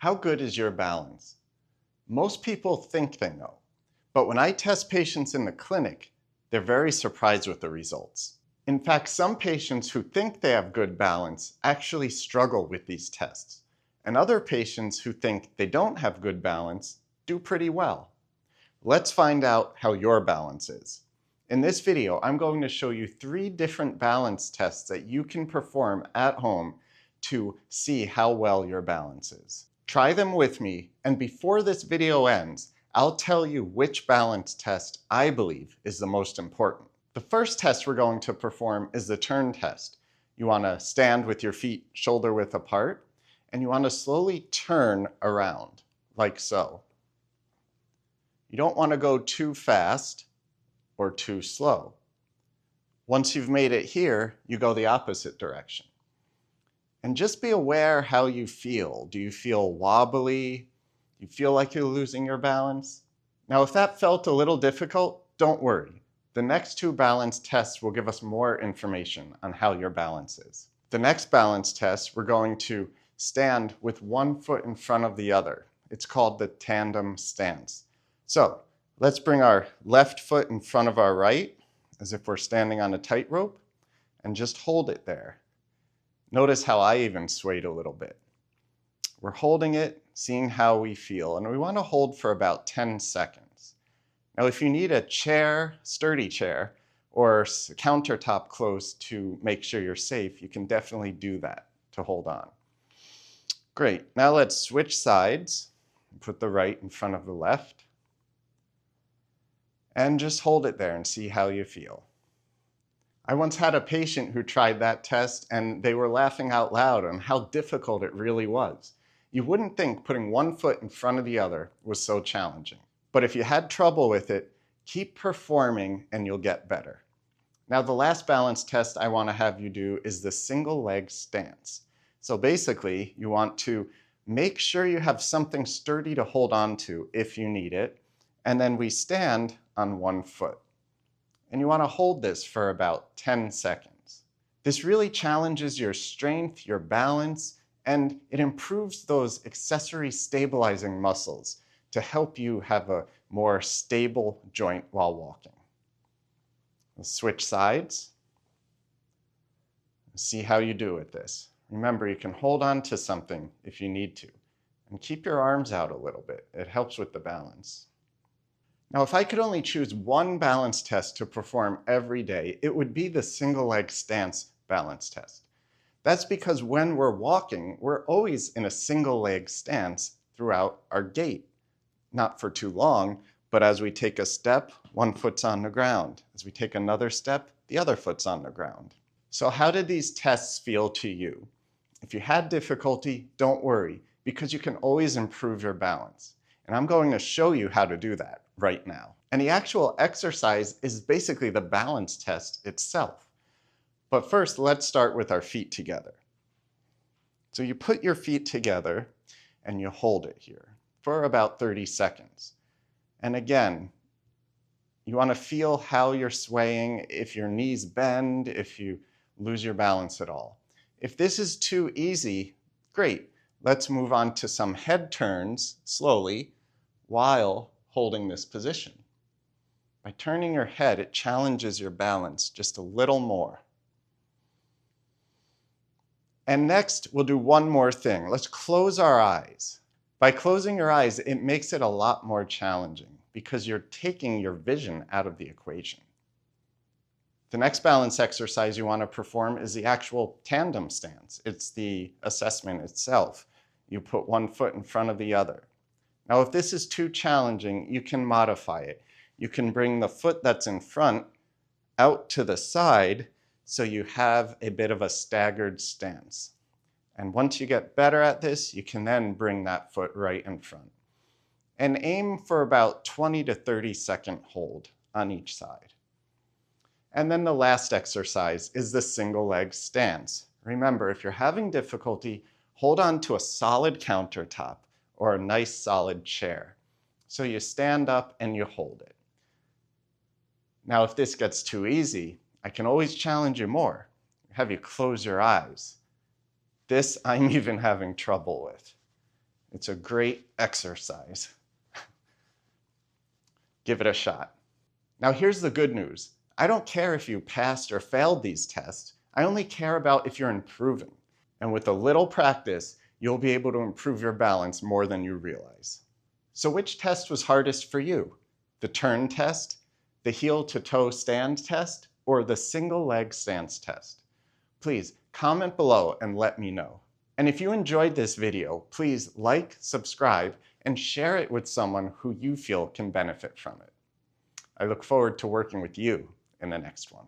How good is your balance? Most people think they know, but when I test patients in the clinic, they're very surprised with the results. In fact, some patients who think they have good balance actually struggle with these tests, and other patients who think they don't have good balance do pretty well. Let's find out how your balance is. In this video, I'm going to show you 3 different balance tests that you can perform at home to see how well your balance is. Try them with me, and before this video ends, I'll tell you which balance test I believe is the most important. The first test we're going to perform is the turn test. You want to stand with your feet shoulder width apart, and you want to slowly turn around, like so. You don't want to go too fast or too slow. Once you've made it here, you go the opposite direction. And just be aware how you feel. Do you feel wobbly? Do you feel like you're losing your balance? Now, if that felt a little difficult, don't worry. The next 2 balance tests will give us more information on how your balance is. The next balance test, we're going to stand with one foot in front of the other. It's called the tandem stance. So let's bring our left foot in front of our right, as if we're standing on a tightrope, and just hold it there. Notice how I even swayed a little bit. We're holding it, seeing how we feel, and we want to hold for about 10 seconds. Now, if you need a chair, sturdy chair, or a countertop close to make sure you're safe, you can definitely do that to hold on. Great. Now let's switch sides. Put the right in front of the left. And just hold it there and see how you feel. I once had a patient who tried that test and they were laughing out loud on how difficult it really was. You wouldn't think putting one foot in front of the other was so challenging. But if you had trouble with it, keep performing and you'll get better. Now, the last balance test I want to have you do is the single leg stance. So basically, you want to make sure you have something sturdy to hold on to if you need it, and then we stand on one foot. And you want to hold this for about 10 seconds. This really challenges your strength, your balance, and it improves those accessory stabilizing muscles to help you have a more stable joint while walking. Let's switch sides. See how you do with this. Remember, you can hold on to something if you need to, and keep your arms out a little bit. It helps with the balance. Now, if I could only choose one balance test to perform every day, it would be the single leg stance balance test. That's because when we're walking, we're always in a single leg stance throughout our gait. Not for too long, but as we take a step, one foot's on the ground. As we take another step, the other foot's on the ground. So how did these tests feel to you? If you had difficulty, don't worry, because you can always improve your balance. And I'm going to show you how to do that right now. And the actual exercise is basically the balance test itself. But first, let's start with our feet together. So you put your feet together and you hold it here for about 30 seconds. And again, you want to feel how you're swaying, if your knees bend, if you lose your balance at all. If this is too easy, great. Let's move on to some head turns slowly while holding this position. By turning your head, it challenges your balance just a little more. And next, we'll do one more thing. Let's close our eyes. By closing your eyes, it makes it a lot more challenging because you're taking your vision out of the equation. The next balance exercise you want to perform is the actual tandem stance. It's the assessment itself. You put one foot in front of the other. Now, if this is too challenging, you can modify it. You can bring the foot that's in front out to the side so you have a bit of a staggered stance. And once you get better at this, you can then bring that foot right in front. And aim for about 20 to 30 second hold on each side. And then the last exercise is the single leg stance. Remember, if you're having difficulty, hold on to a solid countertop or a nice solid chair. So you stand up and you hold it. Now, if this gets too easy, I can always challenge you more. Have you close your eyes. This I'm even having trouble with. It's a great exercise. Give it a shot. Now here's the good news. I don't care if you passed or failed these tests. I only care about if you're improving. And with a little practice, you'll be able to improve your balance more than you realize. So which test was hardest for you? The turn test, the heel to toe stand test, or the single leg stance test? Please comment below and let me know. And if you enjoyed this video, please like, subscribe, and share it with someone who you feel can benefit from it. I look forward to working with you in the next one.